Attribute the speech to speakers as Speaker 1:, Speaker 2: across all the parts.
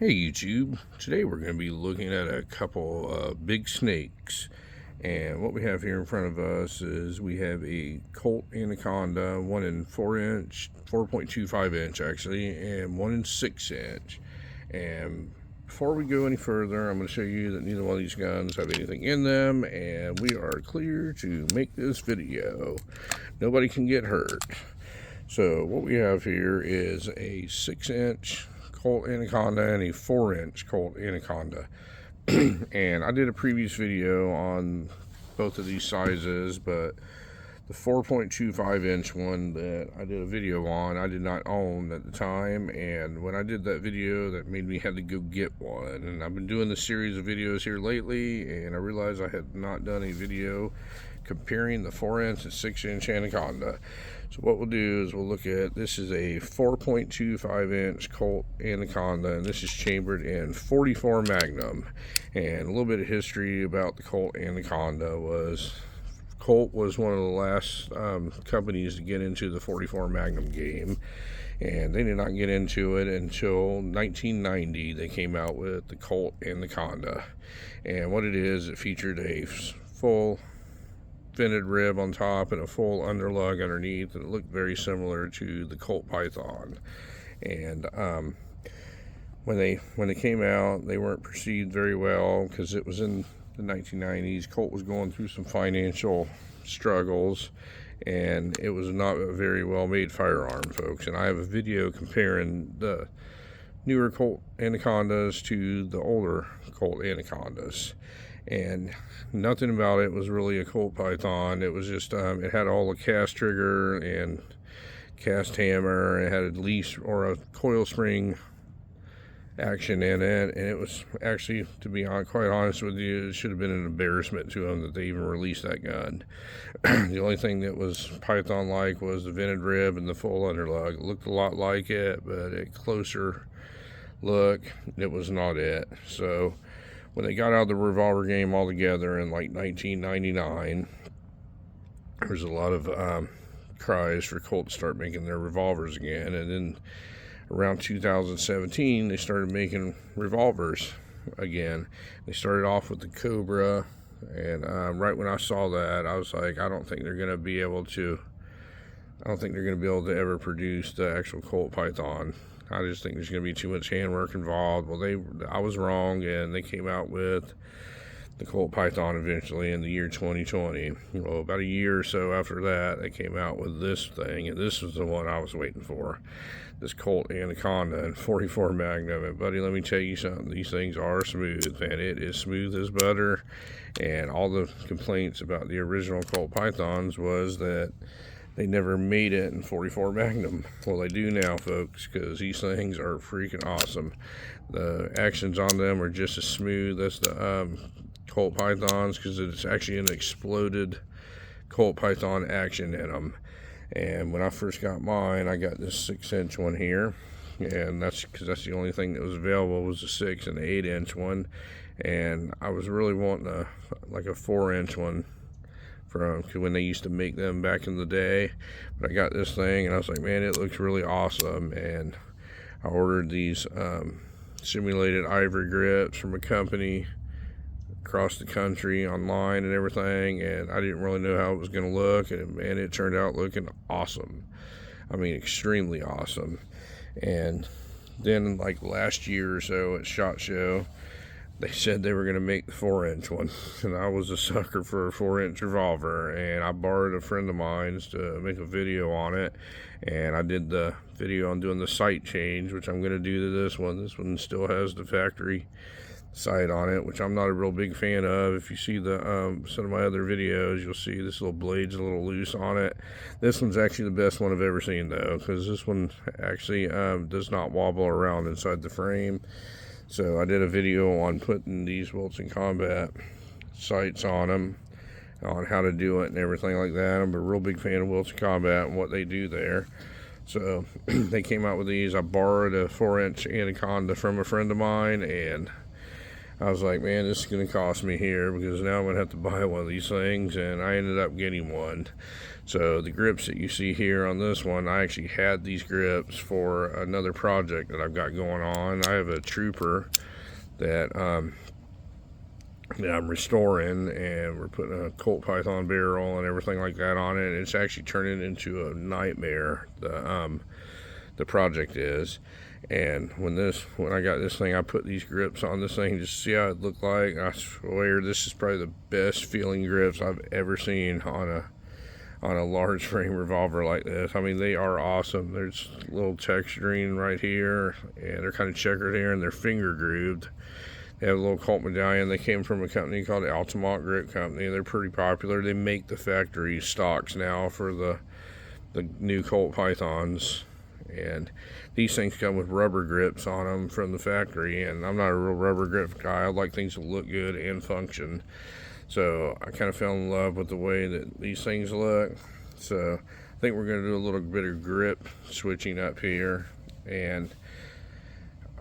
Speaker 1: Hey YouTube, today we're going to be looking at a couple big snakes, and what we have here in front of us is we have a Colt Anaconda, one in 4-inch, 4.25 inch actually, and one in 6-inch. And before we go any further, I'm going to show you that neither one of these guns have anything in them, and we are clear to make this video. Nobody can get hurt. So what we have here is a 6-inch Colt Anaconda and a 4-inch Colt Anaconda. And I did a previous video on both of these sizes, but the 4.25 inch one that I did a video on, I did not own at the time, and when I did that video, that made me have to go get one. And I've been doing this series of videos here lately, and I realized I had not done a video comparing the 4-inch and 6-inch Anaconda. So what we'll do is we'll look at, this is a 4.25 inch Colt Anaconda, and this is chambered in 44 Magnum. And a little bit of history about the Colt Anaconda was, Colt was one of the last companies to get into the 44 Magnum game, and they did not get into it until 1990. They came out with the Colt Anaconda, and what it is, it featured a full vented rib on top and a full underlug underneath, and it looked very similar to the Colt Python. And when they came out, they weren't perceived very well because it was in the 1990s. Colt was going through some financial struggles, and it was not a very well made firearm, folks. And I have a video comparing the newer Colt Anacondas to the older Colt Anacondas, and nothing about it was really a Colt Python. It was just it had all the cast trigger and cast hammer, and it had a leash or a coil spring action in it, and it was actually, to be quite honest with you, it should have been an embarrassment to them that they even released that gun. The only thing that was Python like was the vented rib and the full underlug. It looked a lot like it, but at closer look, it was not it. So when they got out of the revolver game altogether in like 1999, there was a lot of cries for Colt to start making their revolvers again. And then around 2017, they started making revolvers again. They started off with the Cobra, and right when I saw that, I was like, I don't think they're going to be able to ever produce the actual Colt Python. I just think there's going to be too much handwork involved. Well, I was wrong, and they came out with the Colt Python eventually in the year 2020. Well, about a year or so after that, they came out with this thing, and this was the one I was waiting for. This Colt Anaconda and 44 Magnum. And buddy, let me tell you something, these things are smooth, man. It is smooth as butter. And all the complaints about the original Colt Pythons was that they never made it in 44 Magnum. Well, they do now, folks, because these things are freaking awesome. The actions on them are just as smooth as the Colt Pythons, because it's actually an exploded Colt Python action in them. And when I first got mine, I got this 6-inch one here, and that's because that's the only thing that was available was the 6 and the 8-inch one. And I was really wanting like a 4-inch one from when they used to make them back in the day, but I got this thing, and I was like, man, it looks really awesome. And I ordered these simulated ivory grips from a company across the country online and everything, and I didn't really know how it was going to look, and man, it turned out looking awesome. I mean, extremely awesome. And then like last year or so at SHOT Show, they said they were going to make the 4-inch one, and I was a sucker for a 4-inch revolver, and I borrowed a friend of mine's to make a video on it, and I did the video on doing the sight change, which I'm going to do to this one. This one still has the factory sight on it, which I'm not a real big fan of. If you see the some of my other videos, you'll see this little blade's a little loose on it. This one's actually the best one I've ever seen, though, because this one actually does not wobble around inside the frame. So I did a video on putting these Wilson Combat sights on them, on how to do it and everything like that. I'm a real big fan of Wilson Combat and what they do there. So they came out with these. I borrowed a 4-inch Anaconda from a friend of mine, and I was like, man, this is going to cost me here, because now I'm going to have to buy one of these things, and I ended up getting one. So the grips that you see here on this one, I actually had these grips for another project that I've got going on. I have a trooper that I'm restoring, and we're putting a Colt Python barrel and everything like that on it. It's actually turning into a nightmare. The project is. And when I got this thing, I put these grips on this thing just to see how it looked like. I swear this is probably the best feeling grips I've ever seen on a large frame revolver like this. I mean, they are awesome. There's a little texturing right here, and they're kind of checkered here, and they're finger grooved. They have a little Colt medallion. They came from a company called Altamont Grip Company. They're pretty popular. They make the factory stocks now for the new Colt Pythons. And these things come with rubber grips on them from the factory, and I'm not a real rubber grip guy. I like things to look good and function. So I kind of fell in love with the way that these things look. So I think we're going to do a little bit of grip switching up here, and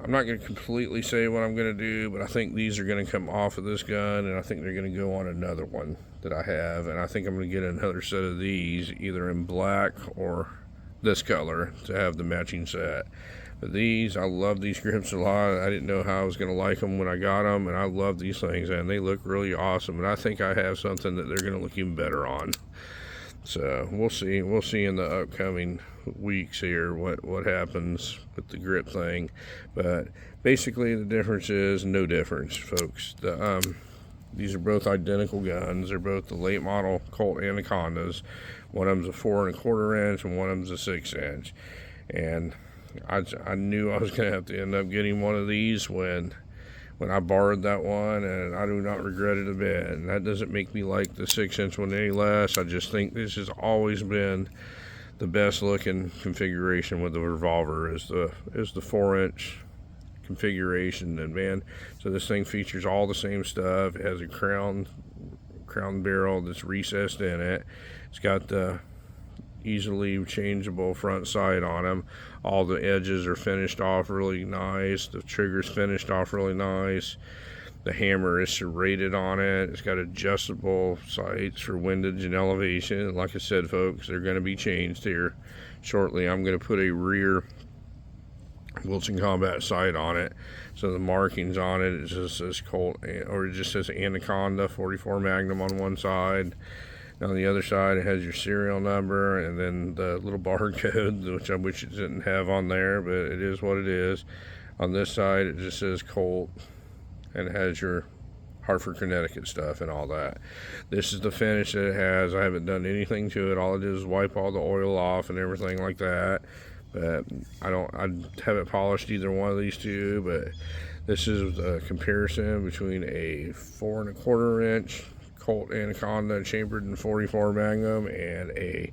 Speaker 1: I'm not going to completely say what I'm going to do, but I think these are going to come off of this gun, and I think they're going to go on another one that I have. And I think I'm going to get another set of these, either in black or this color, to have the matching set. But these, I love these grips a lot. I didn't know how I was going to like them when I got them, and I love these things, and they look really awesome. And I think I have something that they're going to look even better on. So we'll see in the upcoming weeks here what happens with the grip thing. But basically the difference is no difference, folks. These are both identical guns. They're both the late model Colt Anacondas. One of them's a 4 1/4 inch, and one of them's a 6 inch. And I knew I was going to have to end up getting one of these when I borrowed that one, and I do not regret it a bit. And that doesn't make me like the 6 inch one any less. I just think this has always been the best looking configuration with the revolver is the 4 inch configuration. And man, so this thing features all the same stuff. It has a crown barrel that's recessed in it. It's got the easily changeable front sight on them. All the edges are finished off really nice. The trigger's finished off really nice. The hammer is serrated on it. It's got adjustable sights for windage and elevation. And like I said, folks, they're going to be changed here shortly. I'm going to put a rear Wilson Combat sight on it, so the markings on it just says Colt, or it just says Anaconda 44 Magnum on one side. On the other side, it has your serial number and then the little barcode, which I wish it didn't have on there, but it is what it is. On this side, it just says Colt, and it has your Hartford, Connecticut stuff and all that. This is the finish that it has. I haven't done anything to it. All I did is wipe all the oil off and everything like that. But I haven't polished either one of these two. But this is a comparison between a 4 1/4 inch Colt Anaconda chambered in 44 Magnum and a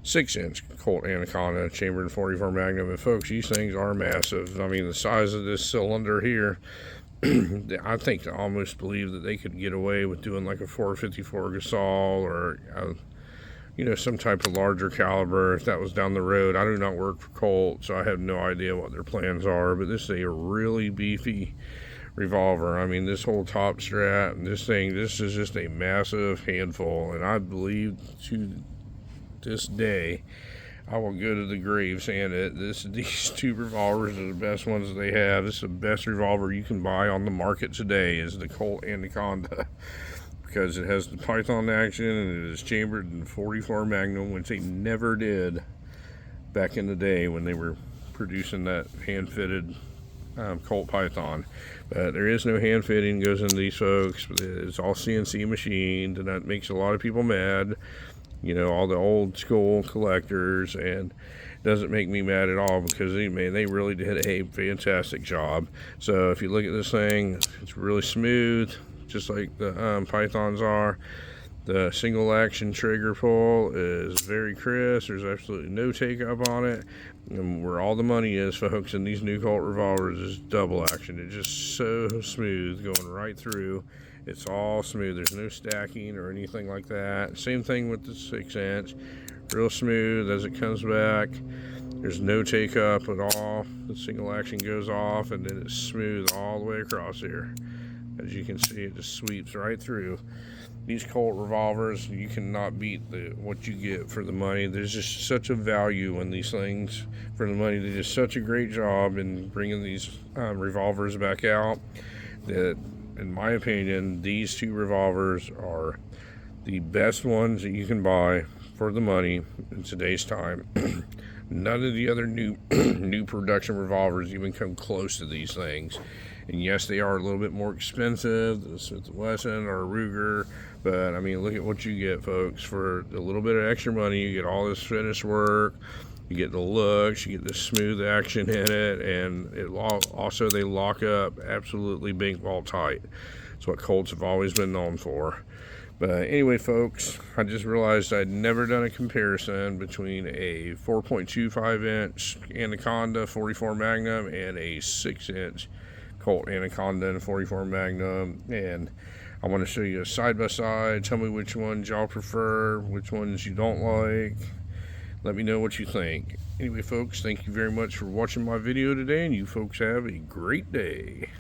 Speaker 1: 6 inch Colt Anaconda chambered in 44 Magnum. And folks, these things are massive. I mean, the size of this cylinder here, I think I almost believe that they could get away with doing like a 454 Gasol or some type of larger caliber if that was down the road. I do not work for Colt, so I have no idea what their plans are, but this is a really beefy revolver. I mean, this whole top strap and this is just a massive handful, and I believe to this day I will go to the grave saying that these two revolvers are the best ones that they have. This is the best revolver you can buy on the market today, is the Colt Anaconda, because it has the Python action and it is chambered in 44 Magnum, which they never did back in the day when they were producing that hand-fitted Colt Python. But there is no hand fitting goes into these, folks. It's all CNC machined, and that makes a lot of people mad, all the old school collectors, and doesn't make me mad at all, because they really did a fantastic job. So if you look at this thing, it's really smooth, just like the Pythons are. The single action trigger pull is very crisp. There's absolutely no take up on it. And where all the money is, folks, in these new Colt revolvers is double action. It's just so smooth going right through. It's all smooth. There's no stacking or anything like that. Same thing with the 6 inch. Real smooth as it comes back. There's no take up at all. The single action goes off, and then it's smooth all the way across here. As you can see, it just sweeps right through. These Colt revolvers, you cannot beat what you get for the money. There's just such a value in these things for the money. They did such a great job in bringing these revolvers back out that, in my opinion, these two revolvers are the best ones that you can buy for the money in today's time. None of the other new production revolvers even come close to these things. And yes, they are a little bit more expensive than a Smith & Wesson or a Ruger, but I mean, look at what you get, folks. For a little bit of extra money, you get all this finished work, you get the looks, you get the smooth action in it, and also they lock up absolutely bank vault tight. It's what Colts have always been known for. But anyway, folks, I just realized I'd never done a comparison between a 4.25 inch Anaconda 44 Magnum and a 6 inch Colt Anaconda and 44 Magnum, and I want to show you a side by side. Tell me which ones y'all prefer, which ones you don't like. Let me know what you think. Anyway, folks, thank you very much for watching my video today, and you folks have a great day.